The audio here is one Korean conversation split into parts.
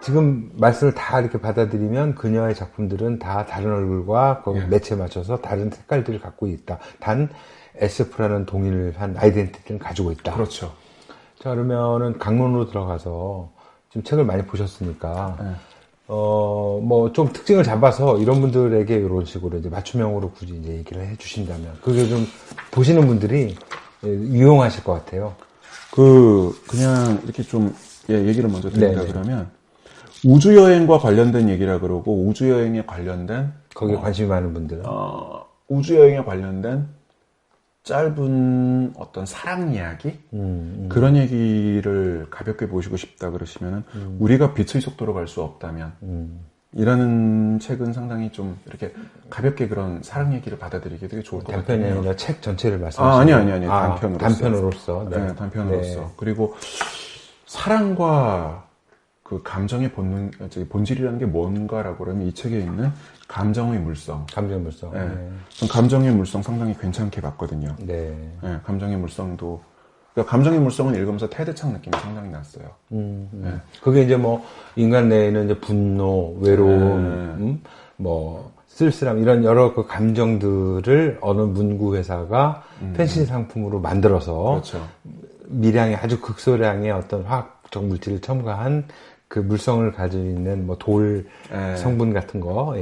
지금 말씀을 다 이렇게 받아들이면 그녀의 작품들은 다 다른 얼굴과 그 매체에 맞춰서 다른 색깔들을 갖고 있다. 단 SF라는 동일한 아이덴티티를 가지고 있다. 그렇죠. 자, 그러면은 강론으로 들어가서 지금 책을 많이 보셨으니까 뭐 좀 특징을 잡아서 이런 분들에게 이런 식으로 이제 맞춤형으로 굳이 이제 얘기를 해주신다면 그게 좀 보시는 분들이 유용하실 것 같아요. 그냥 이렇게 좀 얘기를 먼저 드린다 그러면 우주여행과 관련된 얘기라 그러고 우주여행에 관련된 거기에 관심이 많은 분들은 우주여행에 관련된 짧은 어떤 사랑 이야기 그런 얘기를 가볍게 보시고 싶다 그러시면은 우리가 빛의 속도로 갈 수 없다면 이라는 책은 상당히 좀 이렇게 가볍게 그런 사랑 얘기를 받아들이기 되게 좋을 것 같아요. 단편이 아니라 책 전체를 말씀하시는 아니 단편으로서. 네. 단편으로서. 네. 그리고 사랑과 그 감정의 본질이라는 게 뭔가라고 그러면 이 책에 있는 감정의 물성. 감정의 물성. 네. 네. 전 감정의 물성 상당히 괜찮게 봤거든요. 네. 네, 감정의 물성도. 그러니까 감정의 물성은 읽으면서 테드창 느낌이 상당히 났어요. 네. 그게 이제 뭐, 인간 내에는 이제 분노, 외로움, 뭐, 쓸쓸함, 이런 여러 그 감정들을 어느 문구 회사가 펜시 상품으로 만들어서. 그렇죠. 미량의 아주 극소량의 어떤 화학적 물질을 첨가한 그 물성을 가지고 있는 뭐 돌 성분 같은 거,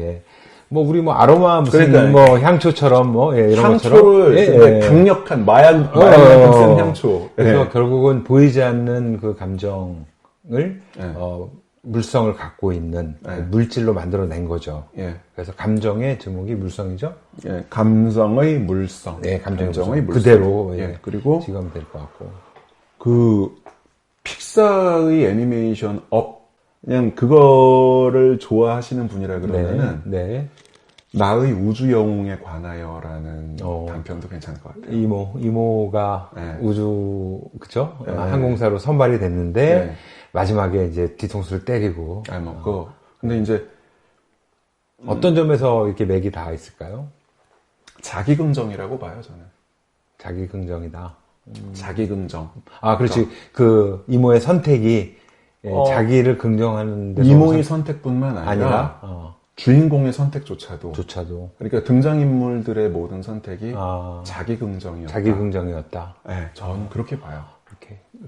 뭐 우리 뭐 아로마 무슨 뭐 향초처럼 뭐 이런 것처럼 강력한 마약 같은 센 향초. 그래서 결국은 보이지 않는 그 감정을 물성을 갖고 있는 물질로 만들어낸 거죠. 그래서 감정의 제목이 물성이죠. 감성의 물성. 감정의 물성. 그대로 그리고 지금 될 것 같고. 픽사의 애니메이션 업 그냥 그거를 좋아하시는 분이라 그러면은 나의 우주 영웅에 관하여라는 단편도 괜찮을 것 같아요. 이모가 우주 그죠? 항공사로 선발이 됐는데 마지막에 이제 뒤통수를 때리고. 근데 이제 어떤 점에서 이렇게 맥이 닿아 있을까요? 자기긍정이라고 봐요, 저는. 자기긍정이다. 자기긍정. 그렇지. 그 이모의 선택이 자기를 긍정하는 데서 이모의 선택뿐만 아니라 주인공의 선택조차도. 그러니까 등장인물들의 모든 선택이 자기긍정이었다. 자기긍정이었다. 네, 저는 그렇게 봐요.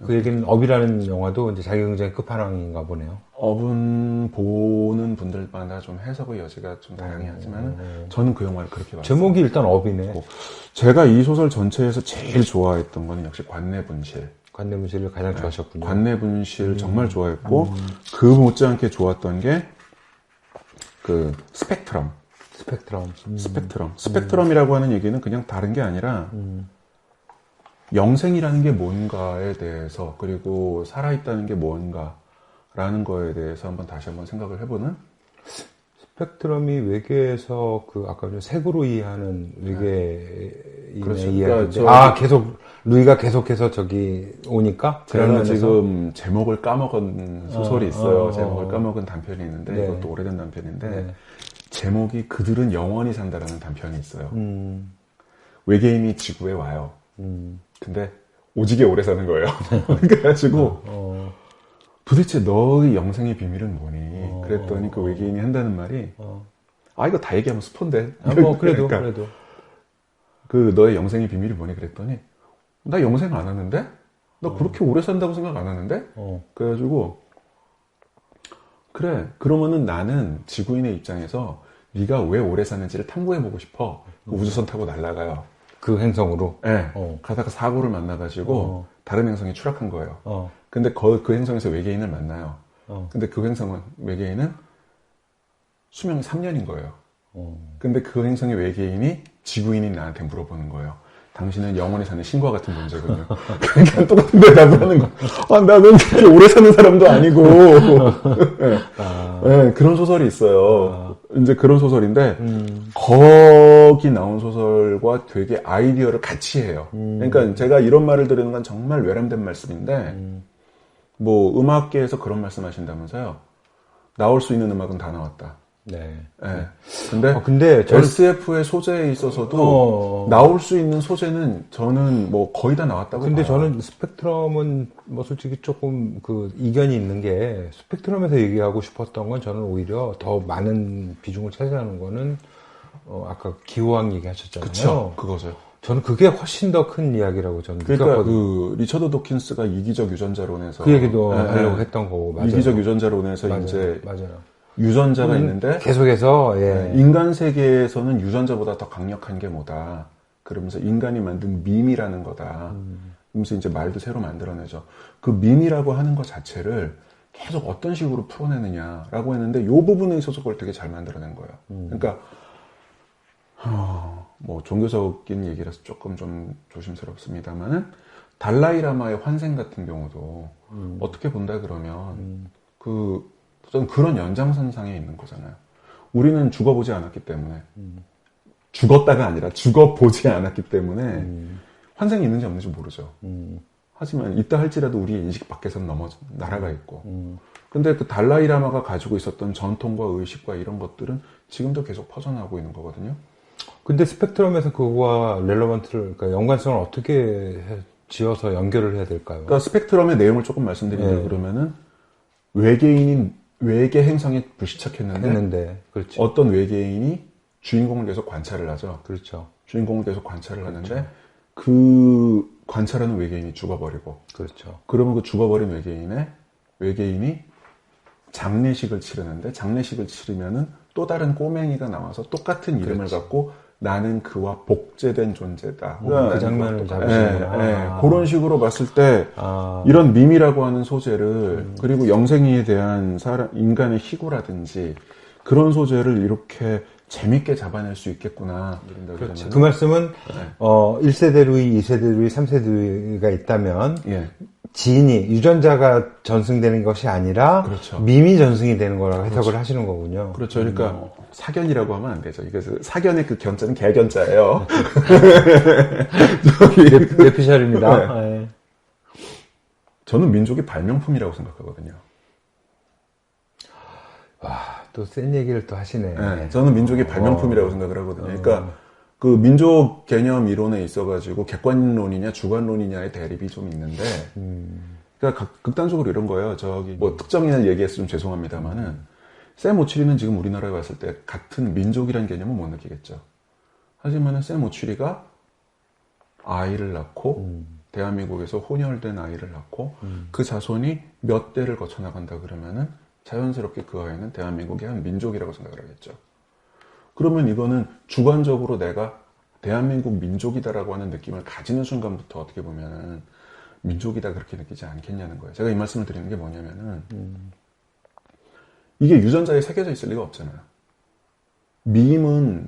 그 얘기는 업이라는 영화도 이제 자기긍정의 끝판왕인가 보네요. 업은 보는 분들마다 좀 해석의 여지가 좀 다양히 하지만 저는 그 영화를 그렇게 봤어요. 제목이 일단 업이네. 제가 이 소설 전체에서 제일 좋아했던 거는 역시 관내분실. 관내분실을 가장 좋아하셨군요. 관내분실 정말 좋아했고 그 못지않게 좋았던 게 그 스펙트럼. 스펙트럼이라고 하는 얘기는 그냥 다른 게 아니라 영생이라는 게 뭔가에 대해서 그리고 살아있다는 게 뭔가라는 거에 대해서 다시 한번 생각을 해보는 스펙트럼이 외계에서 그 아까 색으로 이해하는 외계인의 이야기인데 계속 루이가 계속해서 저기 오니까 제가 지금 제목을 까먹은 소설이 있어요. 제목을 까먹은 단편이 있는데 이것도 오래된 단편인데 제목이 그들은 영원히 산다라는 단편이 있어요. 외계인이 지구에 와요. 근데 오지게 오래 사는 거예요. 그래가지고 도대체 너의 영생의 비밀은 뭐니? 그랬더니 그 외계인이 한다는 말이 이거 다 얘기하면 스폰데. 그래도 그 너의 영생의 비밀이 뭐니? 그랬더니 나 영생 안 하는데? 나 그렇게 오래 산다고 생각 안 하는데? 그래가지고 그래 그러면은 나는 지구인의 입장에서 네가 왜 오래 사는지를 탐구해보고 싶어. 우주선 타고 날아가요. 그 행성으로? 가다가 사고를 만나가지고 다른 행성에 추락한 거예요. 근데 그 행성에서 외계인을 만나요. 근데 그 외계인은 수명이 3년인 거예요. 근데 그 행성의 외계인이 지구인인 나한테 물어보는 거예요. 당신은 영원히 사는 신과 같은 존재군요. 그러니까 똑같은 대답을 하는 거. 나는 그렇게 오래 사는 사람도 아니고. 그런 소설이 있어요. 이제 그런 소설인데, 거기 나온 소설과 되게 아이디어를 같이 해요. 그러니까 제가 이런 말을 드리는 건 정말 외람된 말씀인데, 뭐, 음악계에서 그런 말씀 하신다면서요. 나올 수 있는 음악은 다 나왔다. 네. 네. 근데, 근데 SF의 소재에 있어서도 나올 수 있는 소재는 저는 뭐 거의 다 나왔다고 근데 봐요. 저는 스펙트럼은 뭐 솔직히 조금 그 이견이 있는 게 스펙트럼에서 얘기하고 싶었던 건 저는 오히려 더 많은 비중을 차지하는 거는 아까 기호학 얘기하셨잖아요. 그쵸. 그거죠. 저는 그게 훨씬 더 큰 이야기라고 저는 그러니까 느꼈거든요. 그 리처드 도킨스가 이기적 유전자론에서 그 얘기도 하려고 했던 거고 맞아요. 이기적 유전자론에서 맞아요. 이제 맞아요. 유전자가 있는데 계속해서 인간 세계에서는 유전자보다 더 강력한 게 뭐다. 그러면서 인간이 만든 밈이라는 거다. 그러면서 이제 말도 새로 만들어내죠. 그 밈이라고 하는 것 자체를 계속 어떤 식으로 풀어내느냐라고 했는데 이 부분에 있어서 그걸 되게 잘 만들어낸 거예요. 그러니까 뭐 종교적인 얘기라서 조금 좀 조심스럽습니다만은 달라이라마의 환생 같은 경우도 어떻게 본다 그러면 저는 그런 연장선상에 있는 거잖아요. 우리는 죽어보지 않았기 때문에 죽었다가 아니라 죽어보지 않았기 때문에 환생이 있는지 없는지 모르죠. 하지만 있다 할지라도 우리의 인식 밖에서는 날아가 있고 근데 그 달라이라마가 가지고 있었던 전통과 의식과 이런 것들은 지금도 계속 퍼져나가고 있는 거거든요. 근데 스펙트럼에서 그거와 렐러번트를, 그러니까 연관성을 어떻게 지어서 연결을 해야 될까요? 그러니까 스펙트럼의 내용을 조금 말씀드린다 그러면은 외계인이 외계 행성에 불시착했는데 그렇지. 어떤 외계인이 주인공을 계속 관찰을 하죠. 그렇죠. 주인공을 계속 관찰을 하는데 그 관찰하는 외계인이 죽어버리고 그렇죠. 그러면 그 죽어버린 외계인이 장례식을 치르는데 장례식을 치르면은 또 다른 꼬맹이가 나와서 똑같은 이름을 갖고 나는 그와 복제된 존재다. 그 장면을 잡으시는구나. 그런 식으로 봤을 때 이런 밈이라고 하는 소재를 그리고 영생에 대한 인간의 희구라든지 그런 소재를 이렇게 재밌게 잡아낼 수 있겠구나. 그렇죠. 그 말씀은 1세대 루이, 2세대 루이, 3세대 루이가 있다면 지인이 유전자가 전승되는 것이 아니라 그렇죠. 밈이 전승이 되는 거라고 해석을 하시는 거군요. 그렇죠. 그러니까 사견이라고 하면 안 되죠. 이게 사견의 그 견자는 개견자예요. 뇌피셜입니다. 네. 저는 민족의 발명품이라고 생각하거든요. 와, 또 센 얘기를 또 하시네. 네, 저는 민족의 발명품이라고 생각을 하거든요. 그러니까 그 민족 개념 이론에 있어가지고 객관론이냐 주관론이냐의 대립이 좀 있는데, 그러니까 극단적으로 이런 거예요. 뭐 특정인을 얘기해서 좀 죄송합니다만은 샘 오츄리는 지금 우리나라에 왔을 때 같은 민족이라는 개념은 못 느끼겠죠. 하지만은 샘 오츄리가 아이를 낳고 대한민국에서 혼혈된 아이를 낳고 그 자손이 몇 대를 거쳐 나간다 그러면은 자연스럽게 그 아이는 대한민국의 한 민족이라고 생각을 하겠죠. 그러면 이거는 주관적으로 내가 대한민국 민족이다라고 하는 느낌을 가지는 순간부터 어떻게 보면은 민족이다 그렇게 느끼지 않겠냐는 거예요. 제가 이 말씀을 드리는 게 뭐냐면은 이게 유전자에 새겨져 있을 리가 없잖아요. 밈은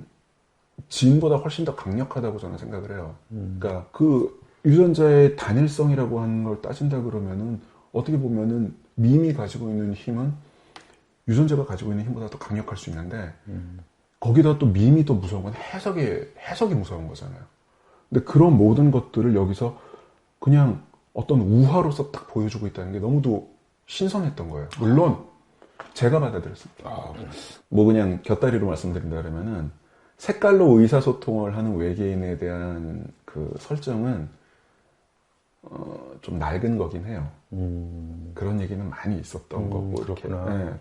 지인보다 훨씬 더 강력하다고 저는 생각을 해요. 그러니까 그 유전자의 단일성이라고 하는 걸 따진다 그러면은 어떻게 보면은 밈이 가지고 있는 힘은 유전자가 가지고 있는 힘보다 더 강력할 수 있는데 거기다 또 밈이 또 무서운 건 해석이 무서운 거잖아요. 근데 그런 모든 것들을 여기서 그냥 어떤 우화로서 딱 보여주고 있다는 게 너무도 신선했던 거예요. 물론 제가 받아들였습니다. 뭐 그냥 곁다리로 말씀드린다 그러면은 색깔로 의사소통을 하는 외계인에 대한 그 설정은 좀 낡은 거긴 해요. 그런 얘기는 많이 있었던 거고 이렇게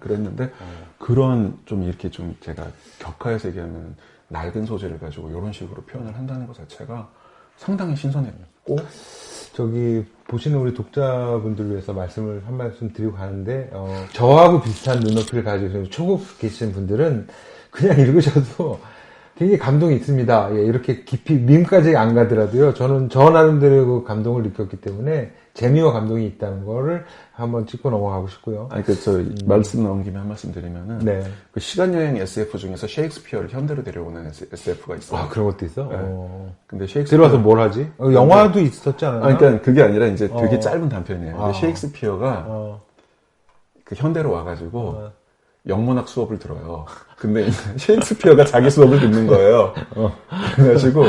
그랬는데 그런 좀 이렇게 좀 제가 격하에서 얘기하는 낡은 소재를 가지고 이런 식으로 표현을 한다는 것 자체가 상당히 신선했고 보시는 우리 독자분들을 위해서 한 말씀 드리고 가는데 저하고 비슷한 눈높이를 가지고 초급 계신 분들은 그냥 읽으셔도 되게 감동이 있습니다. 예, 이렇게 깊이 밈까지 안 가더라도요. 저는 저 나름대로 그 감동을 느꼈기 때문에 재미와 감동이 있다는 거를 한번 짚고 넘어가고 싶고요. 말씀 나온 김에 한 말씀 드리면은 그 시간여행 SF 중에서 셰익스피어를 현대로 데려오는 SF가 있어요. 아, 그런 것도 있어? 근데 셰익스피어 데려와서 뭘 하지? 영화도 있었지 않았나? 그러니까 그게 아니라 이제 되게 짧은 단편이에요. 근데 셰익스피어가 그 현대로 와가지고 영문학 수업을 들어요. 근데 셰익스피어가 자기 수업을 듣는 거예요. 그래가지고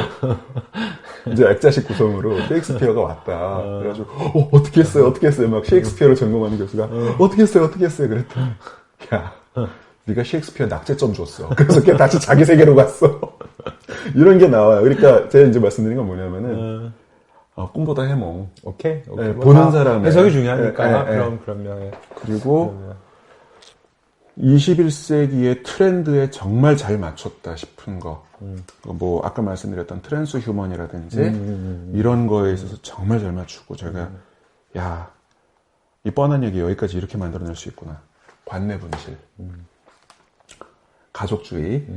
이제 액자식 구성으로 셰익스피어가 왔다. 그래가지고 어떻게 했어요? 막 셰익스피어를 전공하는 교수가 어떻게 했어요? 그랬더니 야 네가 셰익스피어 낙제점 줬어. 그래서 걔 다시 자기 세계로 갔어. 이런 게 나와요. 그러니까 제가 이제 말씀드린 건 뭐냐면은 꿈보다 해몽. 오케이. 예, 보는 사람의 해석이 중요하니까. 예. 그럼요. 예. 그리고 21세기의 트렌드에 정말 잘 맞췄다 싶은 거. 뭐 아까 말씀드렸던 트랜스 휴먼이라든지 이런 거에 있어서 정말 잘 맞추고 제가 야, 이 뻔한 얘기 여기까지 이렇게 만들어낼 수 있구나. 관내 분실, 가족주의,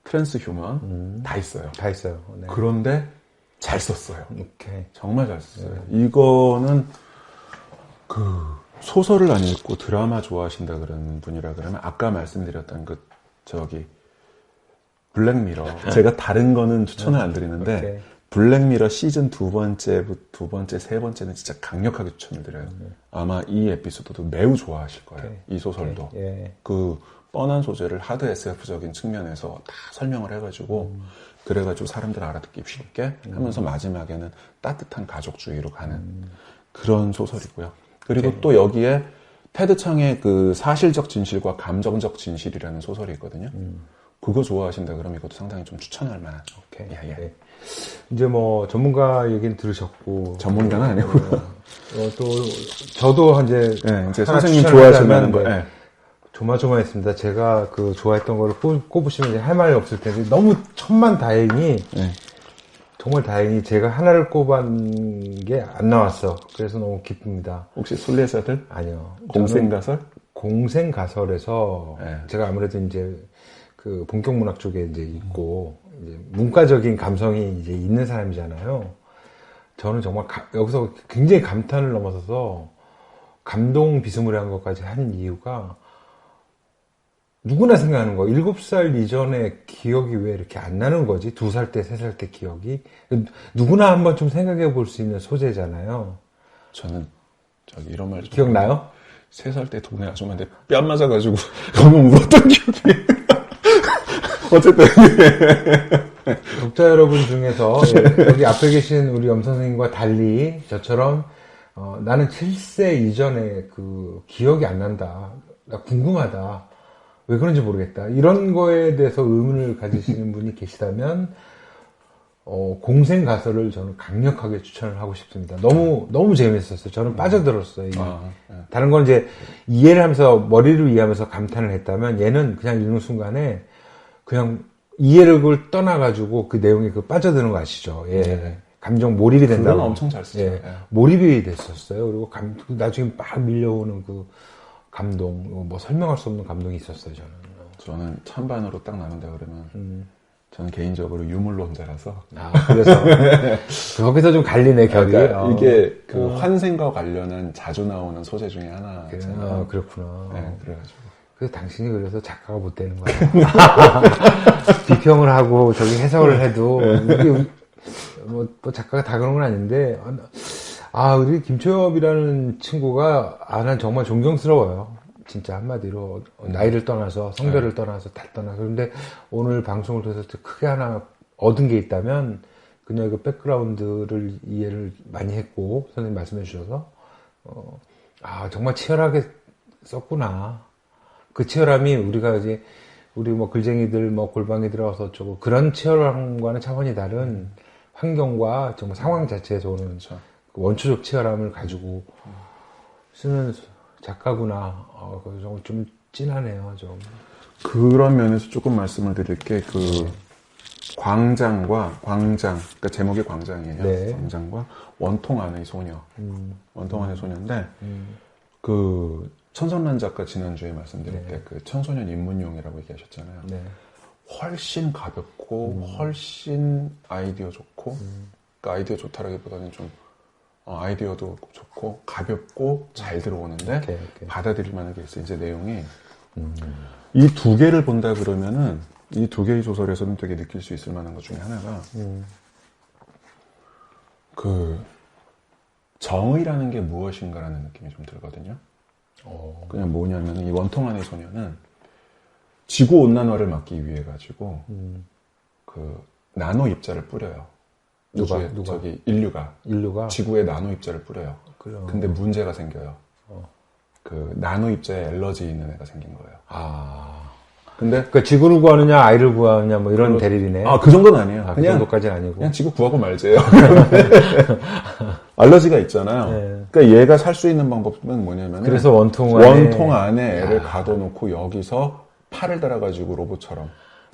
트랜스 휴먼 다 있어요. 다 있어요. 네. 그런데 잘 썼어요. 오케이. 정말 잘 썼어요. 이거는 소설을 안 읽고 드라마 좋아하신다 그러는 분이라 그러면 아까 말씀드렸던 블랙미러. 제가 다른 거는 추천을 안 드리는데 오케이. 블랙미러 시즌 두 번째, 세 번째는 진짜 강력하게 추천을 드려요. 아마 이 에피소드도 매우 좋아하실 거예요. 오케이. 이 소설도. 예. 그 뻔한 소재를 하드 SF적인 측면에서 다 설명을 해가지고 그래가지고 사람들 알아듣기 쉽게 하면서 마지막에는 따뜻한 가족주의로 가는 그런 소설이고요. 그리고 오케이. 또 여기에 테드 창의 그 사실적 진실과 감정적 진실이라는 소설이 있거든요. 그거 좋아하신다 그러면 이것도 상당히 좀 추천할 만하죠. 오케이. 예. 네. 이제 뭐 전문가 얘기는 들으셨고 전문가는 아니고요. 또 저도 이제 이제 하나 선생님 추천을 좋아하실 하자면 만한 거. 예. 조마조마했습니다. 제가 좋아했던 거를 꼽으시면 이제 할 말이 없을 텐데 너무 천만다행히 정말 다행히 제가 하나를 꼽은 게 안 나왔어. 그래서 너무 기쁩니다. 혹시 순례자들? 아니요. 공생가설? 공생가설에서 네. 제가 아무래도 이제 그 본격 문학 쪽에 이제 있고 이제 문과적인 감성이 이제 있는 사람이잖아요. 저는 정말 여기서 굉장히 감탄을 넘어서서 감동 비스무리한 것까지 한 이유가 누구나 생각하는 거. 7살 이전의 기억이 왜 이렇게 안 나는 거지? 2살 때, 3살 때 기억이. 누구나 한번 좀 생각해 볼 수 있는 소재잖아요. 저는 이런 말 좀 기억나요? 3살 때 동네 아줌마한테 뺨 맞아가지고 너무 울었던 기억이. 어쨌든. 독자 여러분 중에서 여기 앞에 계신 우리 염 선생님과 달리 저처럼 나는 7세 이전에 그 기억이 안 난다. 나 궁금하다. 왜 그런지 모르겠다. 이런 거에 대해서 의문을 가지시는 분이 계시다면 공생가설을 저는 강력하게 추천을 하고 싶습니다. 너무 재밌었어요. 저는 빠져들었어요. 다른 건 이제 이해를 하면서 머리를 이해하면서 감탄을 했다면 얘는 그냥 읽는 순간에 그냥 이해력을 떠나가지고 그 내용에 빠져드는 거 아시죠? 예. 감정 몰입이 된다. 그건 엄청 잘 쓰죠. 예. 몰입이 됐었어요. 그리고 나중에 막 밀려오는 그 감동, 뭐 설명할 수 없는 감동이 있었어요, 저는 찬반으로 딱 나눈다 그러면, 저는 개인적으로 유물론자라서. 그래서, 거기서 좀 갈리네, 결이. 그러니까 이게 환생과 관련한 자주 나오는 소재 중에 하나잖아요. 그렇구나. 네, 그래가지고. 그래서 당신이 그래서 작가가 못 되는 거야. 비평을 하고, 해석을 해도, 이게, 뭐 작가가 다 그런 건 아닌데, 우리 김초엽이라는 친구가, 난 정말 존경스러워요. 진짜 한마디로. 나이를 떠나서, 성별을 떠나서, 다 떠나서. 근데 오늘 방송을 통해서 크게 하나 얻은 게 있다면, 그녀의 그 백그라운드를 이해를 많이 했고, 선생님 말씀해 주셔서, 정말 치열하게 썼구나. 그 치열함이 우리가 이제, 우리 뭐 글쟁이들, 뭐 골방에 들어가서 어쩌고, 그런 치열함과는 차원이 다른 환경과 정말 상황 자체에서 오는, 그렇죠. 원초적 치열함을 가지고 쓰는 작가구나. 좀 찐하네요, 좀. 그런 면에서 조금 말씀을 드릴 게, 그러니까 제목이 광장이에요. 네. 광장과 원통 안의 소녀. 원통 안의 소녀인데, 천선란 작가 지난주에 말씀드릴 때, 청소년 입문용이라고 얘기하셨잖아요. 네. 훨씬 가볍고, 훨씬 아이디어 좋고, 그러니까 아이디어 좋다라기보다는 좀, 아이디어도 좋고 가볍고 잘 들어오는데 오케이. 받아들일 만한 게 있어요. 이제 내용이 이 두 개를 본다 그러면은 이 두 개의 소설에서는 되게 느낄 수 있을 만한 것 중에 하나가 정의라는 게 무엇인가라는 느낌이 좀 들거든요. 그냥 뭐냐면 이 원통 안의 소녀는 지구 온난화를 막기 위해 가지고 나노 입자를 뿌려요. 누가? 인류가? 지구에 나노 입자를 뿌려요. 근데 문제가 생겨요. 나노 입자에 엘러지 있는 애가 생긴 거예요. 근데 그러니까 지구를 구하느냐 아이를 구하느냐 뭐 이런 대립이네. 그 정도는 아니에요. 그 그냥 정도까지는 아니고. 그냥 지구 구하고 말재요. 알러지가 있잖아요. 네. 그러니까 얘가 살 수 있는 방법은 뭐냐면 그래서 원통 안에 애를 가둬놓고 여기서 팔을 달아가지고 로봇처럼.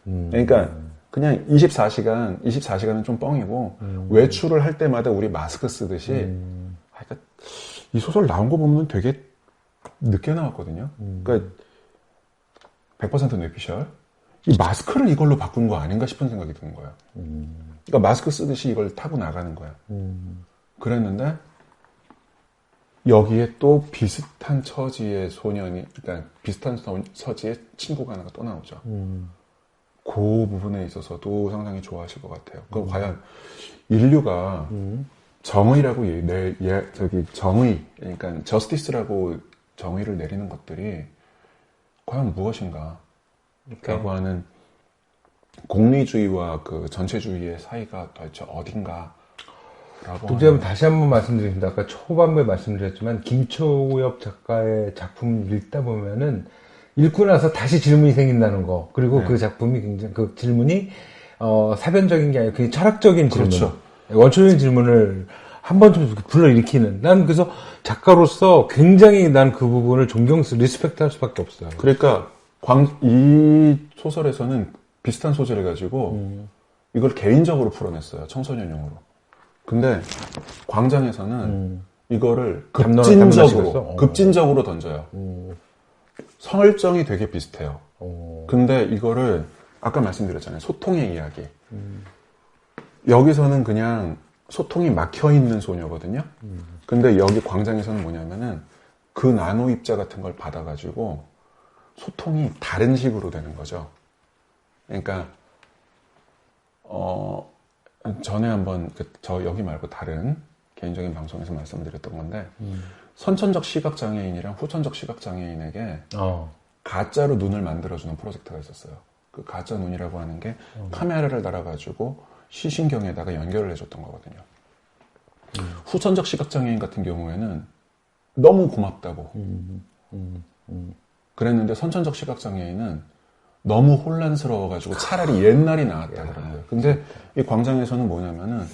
그러니까 그냥 24시간은 좀 뻥이고 외출을 할 때마다 우리 마스크 쓰듯이. 그러니까 이 소설 나온 거 보면 되게 늦게 나왔거든요. 그러니까 100% 뇌피셜. 이 마스크를 이걸로 바꾼 거 아닌가 싶은 생각이 드는 거예요. 그러니까 마스크 쓰듯이 이걸 타고 나가는 거야. 그랬는데 여기에 또 비슷한 처지의 소년이, 그러니까 비슷한 처지의 친구가 하나가 또 나오죠. 그 부분에 있어서도 상당히 좋아하실 것 같아요. 그럼 과연 인류가 정의라고 정의, 그러니까 저스티스라고 정의를 내리는 것들이 과연 무엇인가? 라고 하는 공리주의와 그 전체주의의 사이가 도대체 어딘가? 독자분 다시 한번 말씀드립니다. 아까 초반부에 말씀드렸지만 김초엽 작가의 작품을 읽다 보면은 읽고 나서 다시 질문이 생긴다는 거. 그리고 그 작품이 굉장히 그 질문이 사변적인 게 아니라 그게 철학적인 질문. 그렇죠. 원초적인 질문을 한 번쯤 불러일으키는. 난 그래서 작가로서 굉장히 난 그 부분을 리스펙트 할 수밖에 없어요. 그러니까 이 소설에서는 비슷한 소재를 가지고 이걸 개인적으로 풀어냈어요. 청소년용으로. 근데 광장에서는 이거를 급진적으로 던져요. 설정이 되게 비슷해요. 근데 이거를 아까 말씀드렸잖아요. 소통의 이야기. 여기서는 그냥 소통이 막혀있는 소녀거든요. 근데 여기 광장에서는 뭐냐면은 그 나노 입자 같은 걸 받아가지고 소통이 다른 식으로 되는 거죠. 그러니까 전에 한번 저 여기 말고 다른 개인적인 방송에서 말씀드렸던 건데 선천적 시각장애인이랑 후천적 시각장애인에게 가짜로 눈을 만들어주는 프로젝트가 있었어요. 그 가짜 눈이라고 하는 게 카메라를 달아가지고 시신경에다가 연결을 해줬던 거거든요. 후천적 시각장애인 같은 경우에는 너무 고맙다고 그랬는데 선천적 시각장애인은 너무 혼란스러워가지고 차라리 옛날이 나았다 그런 거예요. 근데 이 광장에서는 뭐냐면은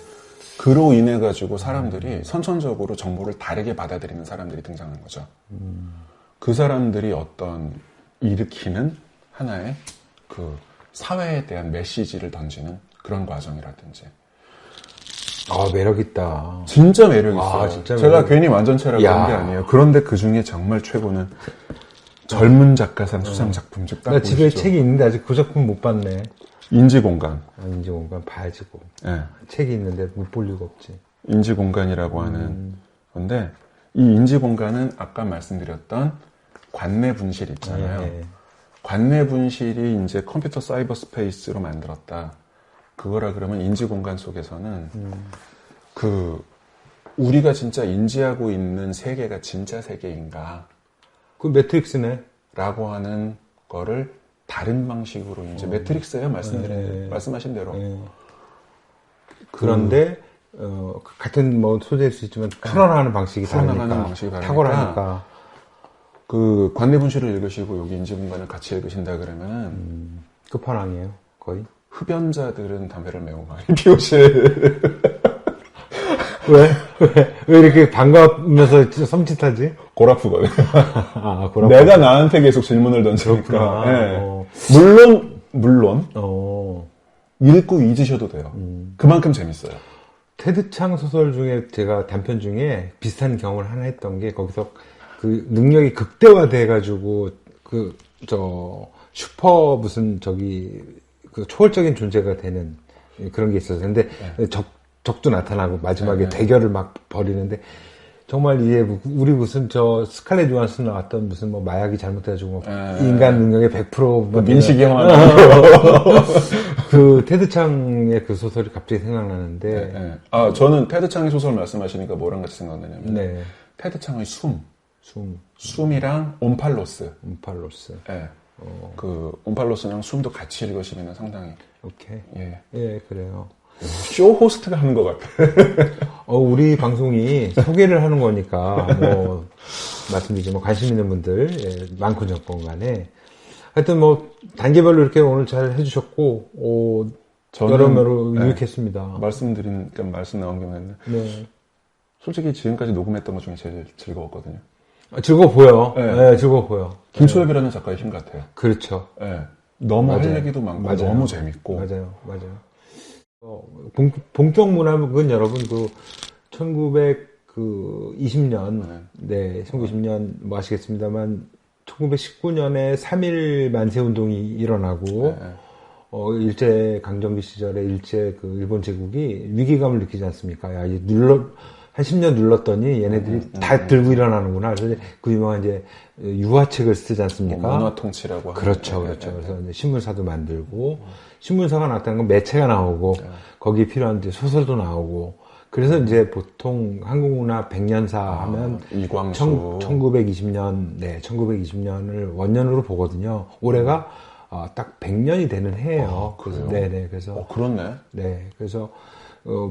그로 인해 가지고 사람들이 선천적으로 정보를 다르게 받아들이는 사람들이 등장한 거죠. 그 사람들이 어떤 일으키는 하나의 그 사회에 대한 메시지를 던지는 그런 과정이라든지. 매력있다. 진짜 매력있어요. 진짜 제가 괜히 완전체라고 한 게 아니에요. 그런데 그 중에 정말 최고는 젊은 작가상 수상 작품집 딱 나 집에 책이 있는데 아직 그 작품 못 봤네. 인지공간. 인지공간 봐야지 고. 네. 책이 있는데 못 볼 리가 없지. 인지공간이라고 하는 건데 이 인지공간은 아까 말씀드렸던 관내 분실 있잖아요. 관내 분실이 이제 컴퓨터 사이버 스페이스로 만들었다. 그거라 그러면 인지공간 속에서는 그 우리가 진짜 인지하고 있는 세계가 진짜 세계인가? 그 매트릭스네. 라고 하는 거를 다른 방식으로 이제 매트릭스예요. 말씀하신 대로. 그런데 같은 뭐 소재일 수 있지만 풀어나가는 방식이 다르니까. 탁월하니까. 그 관내 분실을 읽으시고 여기 인지공간을 같이 읽으신다 그러면은 끝판왕이에요. 거의. 흡연자들은 담배를 매우 많이 피우실. 왜 이렇게 반가우면서 섬찟하지? 골 아프거든. 골 내가 나한테 계속 질문을 던지니까. 네. 물론 읽고 잊으셔도 돼요. 그만큼 재밌어요. 테드 창 소설 중에 제가 단편 중에 비슷한 경험을 하나 했던 게 거기서 그 능력이 극대화돼가지고 슈퍼 무슨 그 초월적인 존재가 되는 그런 게 있었어요. 근데 적도 나타나고 마지막에 대결을 막 벌이는데 정말 이게 우리 무슨 스칼렛 요한슨 나왔던 무슨 뭐 마약이 잘못해가지고 인간 능력의 100% 민식이 형한 그 테드 창의 그 소설이 갑자기 생각나는데 저는 테드 창의 소설 말씀하시니까 뭐랑 같이 생각나냐면 테드 창의 숨이랑 옴팔로스. 그 옴팔로스랑 숨도 같이 읽으시면 상당히. 오케이. 예, 그래요. 쇼 호스트가 하는 것 같아. 우리 방송이 소개를 하는 거니까, 말씀드리지만 관심 있는 분들, 많고 적건 간에. 하여튼 뭐 단계별로 이렇게 오늘 잘 해주셨고 여러모로 유익했습니다. 말씀 나온 김에 네. 솔직히 지금까지 녹음했던 것 중에 제일 즐거웠거든요. 즐거워 보여. 네, 즐거워 보여. 김초엽이라는 작가의 힘 같아요. 그렇죠. 네. 너무 맞아요. 할 얘기도 많고 맞아요. 너무 재밌고. 맞아요. 본격 문학은 여러분 1920년, 네, 1920년 뭐 아시겠습니다만 1919년에 3.1 만세 운동이 일어나고 일제 강점기 시절에 일제 일본 제국이 위기감을 느끼지 않습니까? 야, 이제 한 10년 눌렀더니 얘네들이 다 들고 일어나는구나. 그래서 그 유명한 이제 유화책을 쓰지 않습니까? 문화 통치라고. 그렇죠. 그래서 이제 신문사도 만들고 신문사가 나타나는 건 매체가 나오고 거기에 필요한 이제 소설도 나오고 그래서 이제 보통 한국문화 100년사 하면 이광수 1920년, 네, 1920년을 원년으로 보거든요. 올해가 딱 100년이 되는 해예요. 그래요? 네네. 그래서 그렇네. 네, 그래서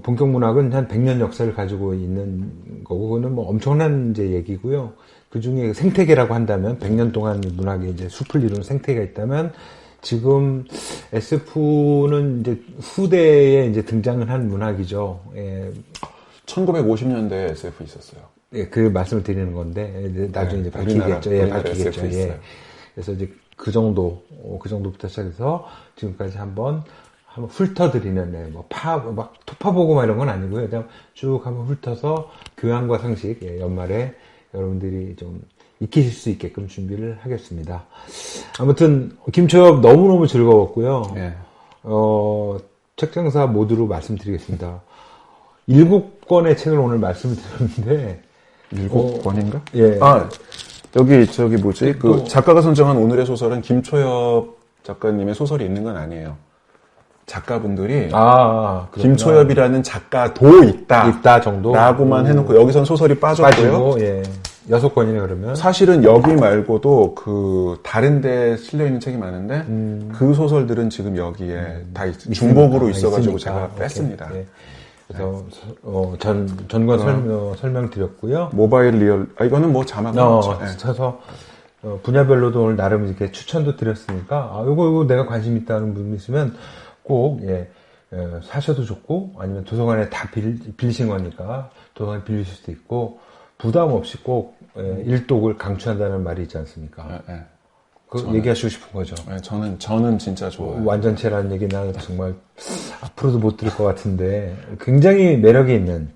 본격 문학은 한 100년 역사를 가지고 있는 거고, 그거는 뭐 엄청난 이제 얘기고요. 그 중에 생태계라고 한다면, 100년 동안 문학의 이제 숲을 이루는 생태계가 있다면, 지금 SF는 이제 후대에 이제 등장을 한 문학이죠. 예. 1950년대에 SF 있었어요. 예, 그 말씀을 드리는 건데, 나중에 이제 밝히겠죠. 우리나라 밝히겠죠. 예. 그래서 이제 그 정도부터 시작해서 지금까지 한번 훑어드리는, 막 토파보고 이런 건 아니고요. 그냥 쭉 한번 훑어서 교양과 상식, 연말에 여러분들이 좀 익히실 수 있게끔 준비를 하겠습니다. 아무튼, 김초엽 너무너무 즐거웠고요. 예. 책장사 모두로 말씀드리겠습니다. 7권의 책을 오늘 말씀을 드렸는데, 7권인가? 예. 저기 뭐지? 작가가 선정한 오늘의 소설은 김초엽 작가님의 소설이 있는 건 아니에요. 작가분들이 김초엽이라는 작가도 있다 정도 라고만 해놓고 여기선 소설이 빠졌고요. 예. 6권이네 그러면. 사실은 여기 말고도 다른 데 실려 있는 책이 많은데 그 소설들은 지금 여기에 다 중복으로 있어가지고 제가 뺐습니다. 예. 그래서 전관 설명드렸고요. 모바일 리얼 이거는 뭐 자막은 쳐서 분야별로도 오늘 나름 이렇게 추천도 드렸으니까 이거 내가 관심 있다는 분 있으면 꼭 사셔도 좋고 아니면 도서관에 다 빌리신 거니까 도서관에 빌리실 수도 있고 부담 없이 꼭 일독을 강추한다는 말이 있지 않습니까? 얘기하시고 싶은 거죠. 저는 진짜 좋아요. 완전체라는 얘기 나는 정말 앞으로도 못 들을 것 같은데 굉장히 매력이 있는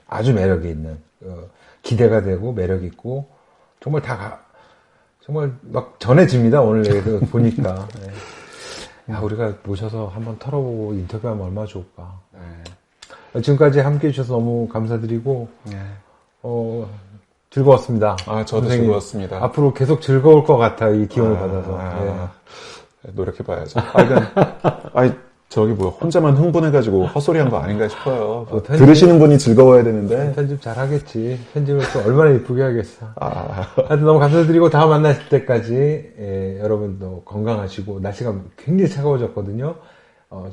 아주 매력이 있는 기대가 되고 매력 있고 정말 정말 막 전해집니다. 오늘 보니까. 우리가 모셔서 한번 털어보고 인터뷰하면 얼마나 좋을까. 지금까지 함께 해주셔서 너무 감사드리고 즐거웠습니다. 저도 선생님. 즐거웠습니다. 앞으로 계속 즐거울 것 같아, 이 기운을 받아서. 노력해봐야죠. 저기 혼자만 흥분해가지고 헛소리한 거 아닌가 싶어요. 들으시는 분이 즐거워야 되는데. 편집 잘하겠지. 편집을 또 얼마나 이쁘게 하겠어. 하여튼 너무 감사드리고 다음 만날 때까지 여러분도 건강하시고 날씨가 굉장히 차가워졌거든요.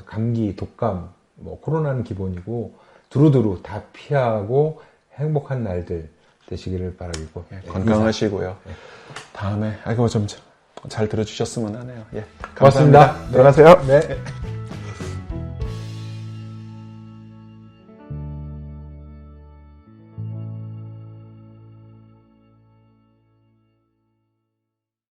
감기, 독감, 코로나는 기본이고 두루두루 다 피하고 행복한 날들 되시기를 바라겠고 건강하시고요. 다음에 좀 잘 들어주셨으면 하네요. 고맙습니다. 들어가세요. 네.